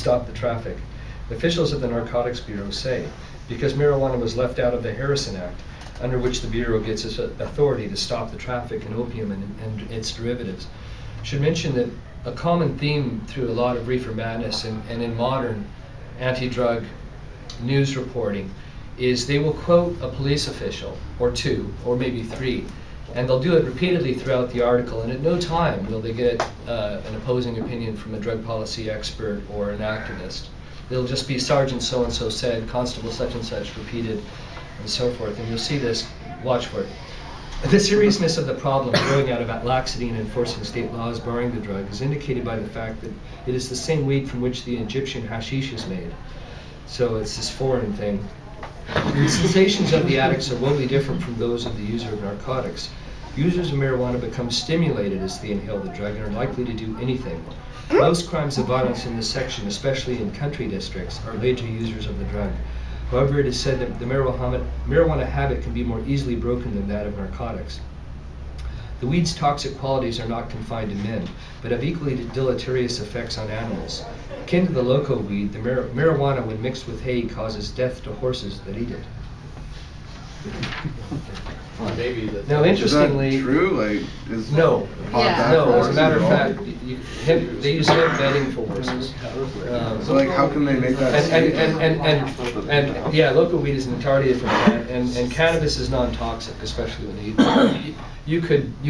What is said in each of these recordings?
stop the traffic. Officials of the Narcotics Bureau say, because marijuana was left out of the Harrison Act, under which the Bureau gets its authority to stop the traffic in opium and its derivatives. Should mention that a common theme through a lot of reefer madness and in modern anti-drug news reporting is they will quote a police official, or two, or maybe three, and they'll do it repeatedly throughout the article, and at no time will they get an opposing opinion from a drug policy expert or an activist. It'll just be Sergeant so-and-so said, Constable such and such repeated, and so forth. And you'll see this, watch for it. The seriousness of the problem growing out of laxity in enforcing state laws barring the drug is indicated by the fact that it is the same weed from which the Egyptian hashish is made. So it's this foreign thing. The sensations of the addicts are wholly different from those of the user of narcotics. Users of marijuana become stimulated as they inhale the drug and are likely to do anything. Most crimes of violence in this section, especially in country districts, are laid to users of the drug. However, it is said that the marijuana habit can be more easily broken than that of narcotics. The weed's toxic qualities are not confined to men, but have equally deleterious effects on animals. Akin to the loco weed, the marijuana, when mixed with hay, causes death to horses that eat it. Now, interestingly, is that true? Like, is no, Yeah. no. As a matter of fact, they use hemp bedding for horses. So, like, how can they make that? And yeah, local weed is an entirely different plant, and cannabis is non-toxic, especially when you eat. You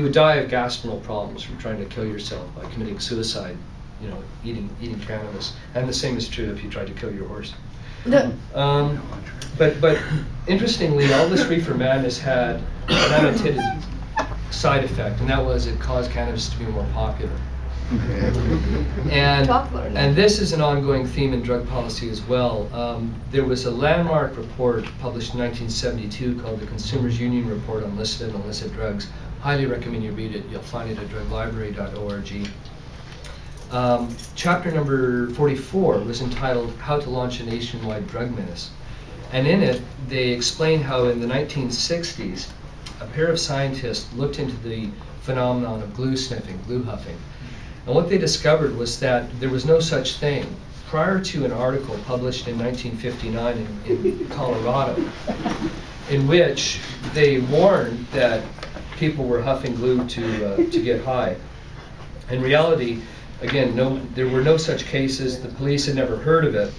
would die of gastrointestinal problems from trying to kill yourself by committing suicide, you know, eating cannabis. And the same is true if you tried to kill your horse. But interestingly, all this reefer madness had an unintended side effect, and that was it caused cannabis to be more popular. And this is an ongoing theme in drug policy as well. There was a landmark report published in 1972 called the Consumers Union Report on Listed and Illicit Drugs. Highly recommend you read it. You'll find it at druglibrary.org. Chapter number 44 was entitled How to Launch a Nationwide Drug Menace. And in it, they explain how in the 1960s, a pair of scientists looked into the phenomenon of glue sniffing, glue huffing. And what they discovered was that there was no such thing. Prior to an article published in 1959 in Colorado, in which they warned that people were huffing glue to get high. In reality, again, there were no such cases. The police had never heard of it.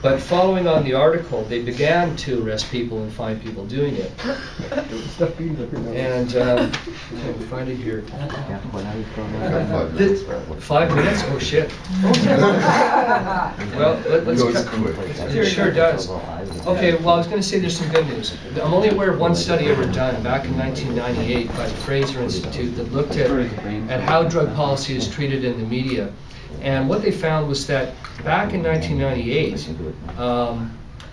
But following on the article, they began to arrest people and find people doing it. And can we find it here? 5 minutes? Oh shit. Well, let's cut. It sure does. Okay, well I was going to say there's some good news. I'm only aware of one study ever done back in 1998 by the Fraser Institute that looked at how drug policy is treated in the media. And what they found was that back in 1998,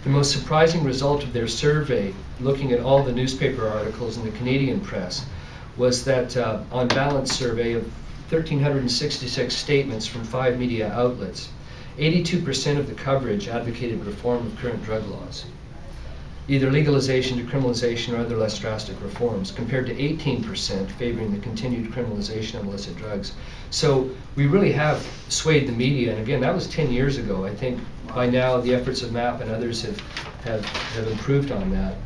the most surprising result of their survey, looking at all the newspaper articles in the Canadian press, was that on balance survey of 1,366 statements from 5 media outlets, 82% of the coverage advocated reform of current drug laws, either legalization, decriminalization, or other less drastic reforms, compared to 18% favoring the continued criminalization of illicit drugs. So we really have swayed the media, and again, that was 10 years ago. I think by now the efforts of MAP and others have improved on that.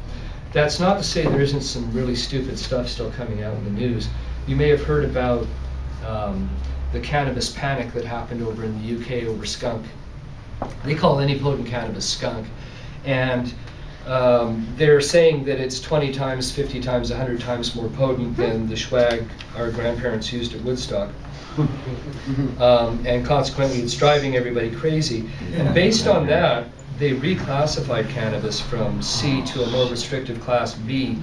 That's not to say there isn't some really stupid stuff still coming out in the news. You may have heard about the cannabis panic that happened over in the UK over skunk. They call any potent cannabis skunk, and they're saying that it's 20 times, 50 times, 100 times more potent than the swag our grandparents used at Woodstock. And consequently, it's driving everybody crazy. And based on that, they reclassified cannabis from C to a more restrictive class B,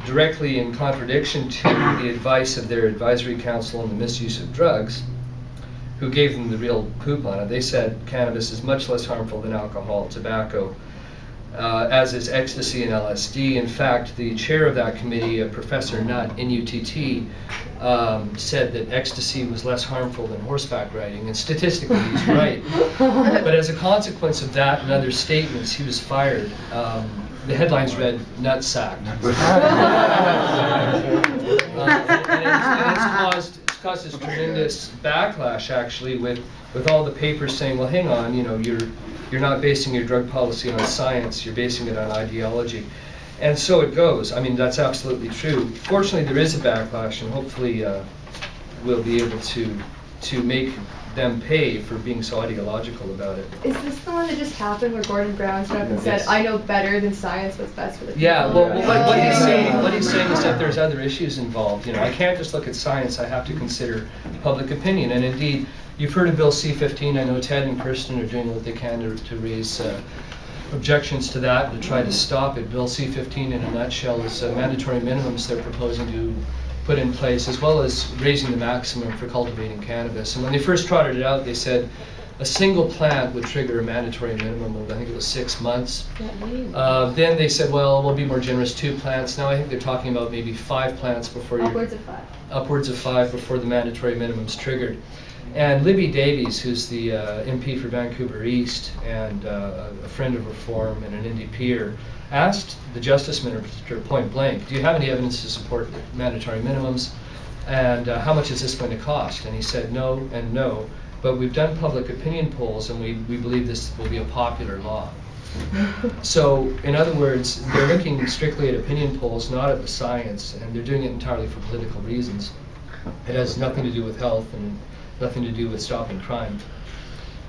directly in contradiction to the advice of their advisory council on the misuse of drugs, who gave them the real poop on it. They said cannabis is much less harmful than alcohol, tobacco, as is ecstasy and LSD. In fact, the chair of that committee, Professor Nutt, NUTT, said that ecstasy was less harmful than horseback riding, and statistically he's right. But as a consequence of that and other statements, he was fired. The headlines read, "Nutsack." And it's caused this tremendous backlash, actually, with all the papers saying, well, hang on, you know, you're not basing your drug policy on science, you're basing it on ideology. And so it goes. I mean, that's absolutely true. Fortunately, there is a backlash, and hopefully we'll be able to make them pay for being so ideological about it. Is this the one that just happened where Gordon Brown stood up and said, Yes. I know better than science what's best for the people? Yeah, well, what he's saying is that there's other issues involved. You know, I can't just look at science, I have to consider public opinion. And indeed, you've heard of Bill C-15. I know Ted and Kirsten are doing what they can to raise objections to that, to try to stop it. Bill C-15, in a nutshell, is mandatory minimums they're proposing to put in place, as well as raising the maximum for cultivating cannabis. And when they first trotted it out, they said a single plant would trigger a mandatory minimum of, I think it was 6 months. Then they said, well, we'll be more generous, 2 plants. Now I think they're talking about maybe 5 plants before you're... Upwards of 5. Upwards of 5 before the mandatory minimum's triggered. And Libby Davies, who's the MP for Vancouver East and a friend of reform and an NDPer, asked the Justice Minister point blank, do you have any evidence to support mandatory minimums, and how much is this going to cost? And he said no and no, but we've done public opinion polls and we believe this will be a popular law. So, in other words, they're looking strictly at opinion polls, not at the science, and they're doing it entirely for political reasons. It has nothing to do with health and nothing to do with stopping crime.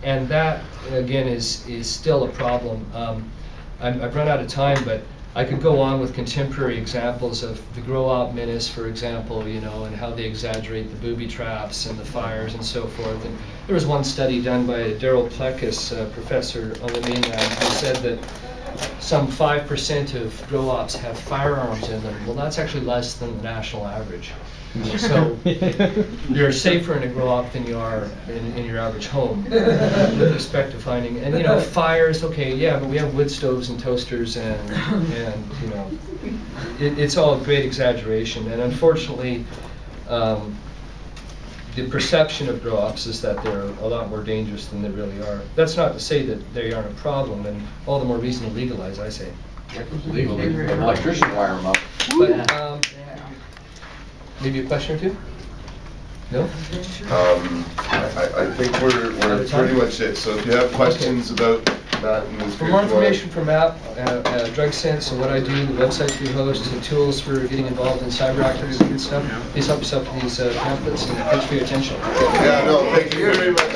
And that, again, is still a problem. I've run out of time, but I could go on with contemporary examples of the grow-op menace, for example, you know, and how they exaggerate the booby traps and the fires and so forth. And there was one study done by Daryl Plekis, professor Olamina, who said that some 5% of grow-ops have firearms in them. Well, that's actually less than the national average. So you're safer in a grow-op than you are in your average home with respect to finding. And you know, fires, okay, yeah, but we have wood stoves and toasters, and you know, it's all a great exaggeration. And unfortunately, the perception of grow-ops is that they're a lot more dangerous than they really are. That's not to say that they aren't a problem, and all the more reason to legalize, I say. Legally, an electrician wire them up. But maybe a question or two? No? I think we're pretty much it. So if you have questions about that in this For more information for MAP, Drug Sense, and what I do, the websites we host, and tools for getting involved in cyber activism and stuff, please help yourself to these pamphlets, and thanks for your attention. Yeah, no, thank you very much.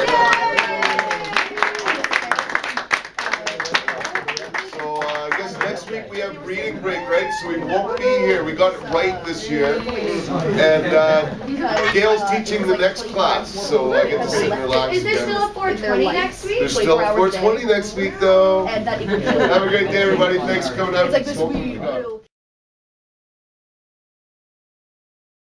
So I guess next week we have reading break, right? So we won't be here. We got it right this year. And Gail's teaching the next class, so I get to sit and relax. Is there still a 420 next week? There's still a 420 next week, though. And that Have a great day, everybody. Thanks for coming out. It's like this Smoking weird the dog. little